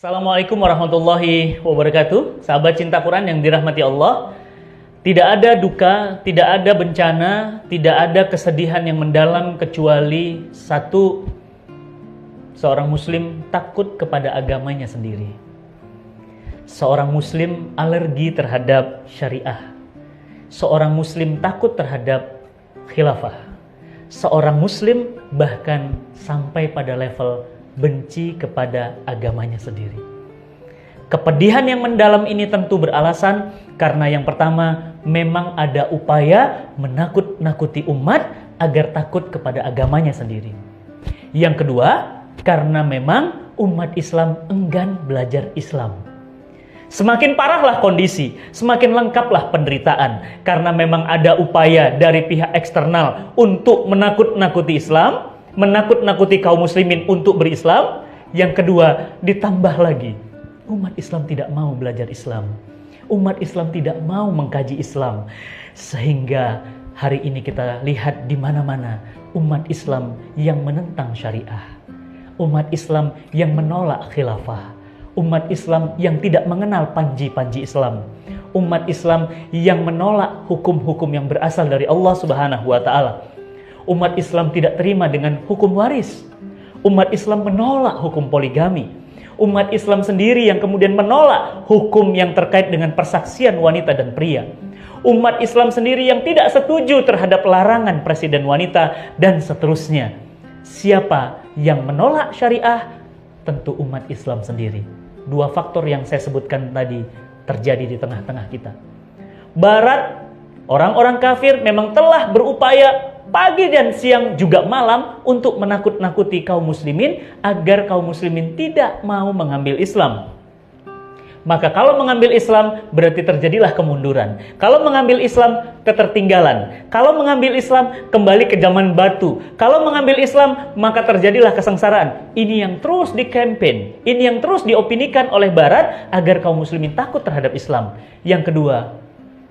Assalamualaikum warahmatullahi wabarakatuh. Sahabat cinta Quran yang dirahmati Allah. Tidak ada duka, tidak ada bencana, tidak ada kesedihan yang mendalam kecuali satu, seorang muslim takut kepada agamanya sendiri. Seorang muslim alergi terhadap syariah. Seorang muslim takut terhadap khilafah. Seorang muslim bahkan sampai pada level benci kepada agamanya sendiri. Kepedihan yang mendalam ini tentu beralasan karena yang pertama, memang ada upaya menakut-nakuti umat agar takut kepada agamanya sendiri. Yang kedua, karena memang umat Islam enggan belajar Islam. Semakin parahlah kondisi, semakin lengkaplah penderitaan karena memang ada upaya dari pihak eksternal untuk menakut-nakuti Islam, menakut-nakuti kaum muslimin untuk berislam. Yang kedua, ditambah lagi umat Islam tidak mau belajar Islam. Umat Islam tidak mau mengkaji Islam. Sehingga hari ini kita lihat di mana-mana umat Islam yang menentang syariah. Umat Islam yang menolak khilafah. Umat Islam yang tidak mengenal panji-panji Islam. Umat Islam yang menolak hukum-hukum yang berasal dari Allah Subhanahu wa taala. Umat Islam tidak terima dengan hukum waris. Umat Islam menolak hukum poligami. Umat Islam sendiri yang kemudian menolak hukum yang terkait dengan persaksian wanita dan pria. Umat Islam sendiri yang tidak setuju terhadap larangan presiden wanita dan seterusnya. Siapa yang menolak syariah? Tentu umat Islam sendiri. Dua faktor yang saya sebutkan tadi terjadi di tengah-tengah kita. Barat, orang-orang kafir memang telah berupaya pagi dan siang juga malam untuk menakut-nakuti kaum muslimin agar kaum muslimin tidak mau mengambil Islam. Maka kalau mengambil Islam berarti terjadilah kemunduran. Kalau mengambil Islam ketertinggalan. Kalau mengambil Islam kembali ke zaman batu. Kalau mengambil Islam maka terjadilah kesengsaraan. Ini yang terus dikampanye, ini yang terus diopinikan oleh Barat agar kaum muslimin takut terhadap Islam. Yang kedua,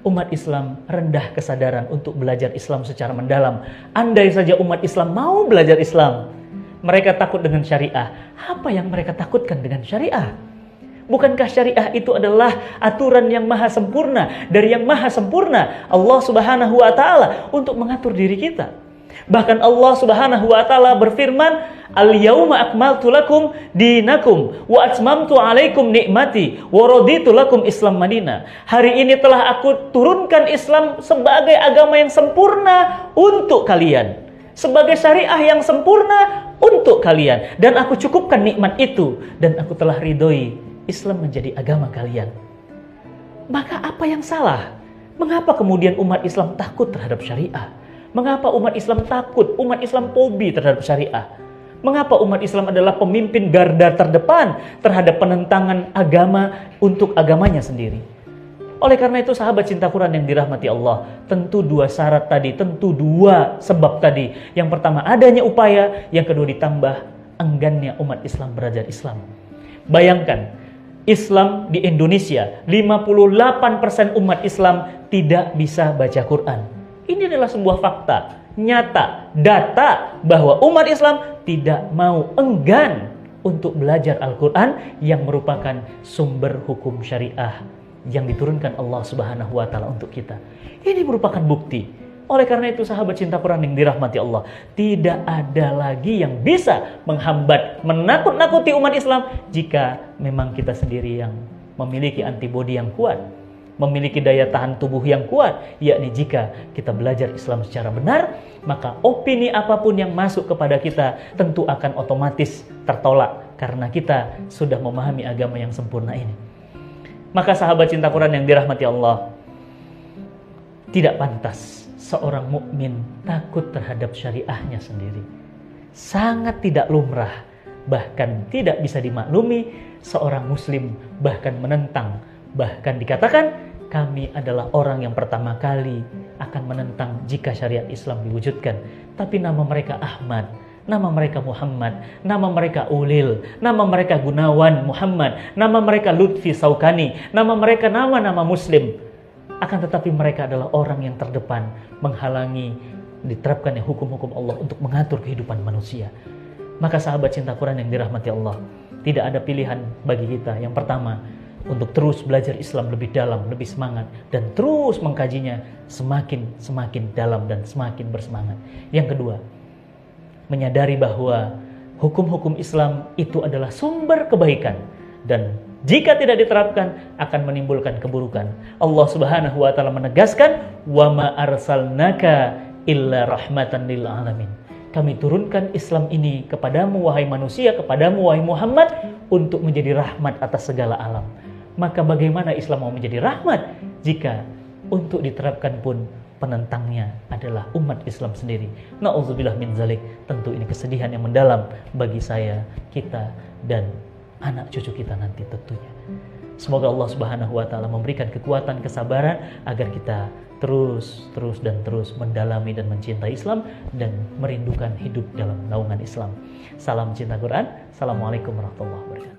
umat Islam rendah kesadaran untuk belajar Islam secara mendalam. Andai saja umat Islam mau belajar Islam, mereka takut dengan syariah. Apa yang mereka takutkan dengan syariah? Bukankah syariah itu adalah aturan yang maha sempurna, dari yang maha sempurna Allah Subhanahu wa taala untuk mengatur diri kita. Bahkan Allah Subhanahu wa taala berfirman, "Al-yauma akmaltu lakum dinakum wa atmamtu 'alaikum ni'mati wa raditu lakum Islam Madinah." Hari ini telah aku turunkan Islam sebagai agama yang sempurna untuk kalian, sebagai syariah yang sempurna untuk kalian, dan aku cukupkan nikmat itu dan aku telah ridhoi Islam menjadi agama kalian. Maka apa yang salah? Mengapa kemudian umat Islam takut terhadap syariah? Mengapa umat Islam takut, umat Islam fobi terhadap syariah? Mengapa umat Islam adalah pemimpin garda terdepan terhadap penentangan agama untuk agamanya sendiri? Oleh karena itu sahabat cinta Quran yang dirahmati Allah, tentu dua syarat tadi, tentu dua sebab tadi. Yang pertama adanya upaya, yang kedua ditambah enggannya umat Islam belajar Islam. Bayangkan, Islam di Indonesia, 58% umat Islam tidak bisa baca Quran. Ini adalah sebuah fakta, nyata, data bahwa umat Islam tidak mau, enggan untuk belajar Al-Quran yang merupakan sumber hukum syariah yang diturunkan Allah Subhanahu wa taala untuk kita. Ini merupakan bukti. Oleh karena itu sahabat cinta Quran yang dirahmati Allah, tidak ada lagi yang bisa menghambat, menakut-nakuti umat Islam jika memang kita sendiri yang memiliki antibodi yang kuat, memiliki daya tahan tubuh yang kuat, yakni jika kita belajar Islam secara benar, maka opini apapun yang masuk kepada kita tentu akan otomatis tertolak karena kita sudah memahami agama yang sempurna ini. Maka sahabat cinta Quran yang dirahmati Allah, tidak pantas seorang mukmin takut terhadap syariahnya sendiri. Sangat tidak lumrah, bahkan tidak bisa dimaklumi seorang muslim bahkan menentang, bahkan dikatakan kami adalah orang yang pertama kali akan menentang jika syariat Islam diwujudkan. Tapi nama mereka Ahmad, nama mereka Muhammad, nama mereka Ulil, nama mereka Gunawan Muhammad, nama mereka Lutfi Saukani, nama mereka nama-nama muslim. Akan tetapi mereka adalah orang yang terdepan menghalangi diterapkannya hukum-hukum Allah untuk mengatur kehidupan manusia. Maka sahabat cinta Quran yang dirahmati Allah, Tidak ada pilihan bagi kita. Yang pertama, untuk terus belajar Islam lebih dalam, lebih semangat, dan terus mengkajinya semakin dalam dan semakin bersemangat. Yang kedua, menyadari bahwa hukum-hukum Islam itu adalah sumber kebaikan, dan jika tidak diterapkan akan menimbulkan keburukan. Allah Subhanahu wa taala menegaskan, "Wa ma arsalnaka illa rahmatan lil alamin." Kami turunkan Islam ini kepadamu wahai manusia, kepadamu wahai Muhammad, untuk menjadi rahmat atas segala alam. Maka bagaimana Islam mau menjadi rahmat jika untuk diterapkan pun penentangnya adalah umat Islam sendiri? Na'udzubillah min zalik. Tentu ini kesedihan yang mendalam bagi saya, kita, dan anak cucu kita nanti tentunya. Semoga Allah Subhanahu wa taala memberikan kekuatan, kesabaran agar kita terus mendalami dan mencintai Islam dan merindukan hidup dalam naungan Islam. Salam cinta Quran. Assalamualaikum warahmatullahi wabarakatuh.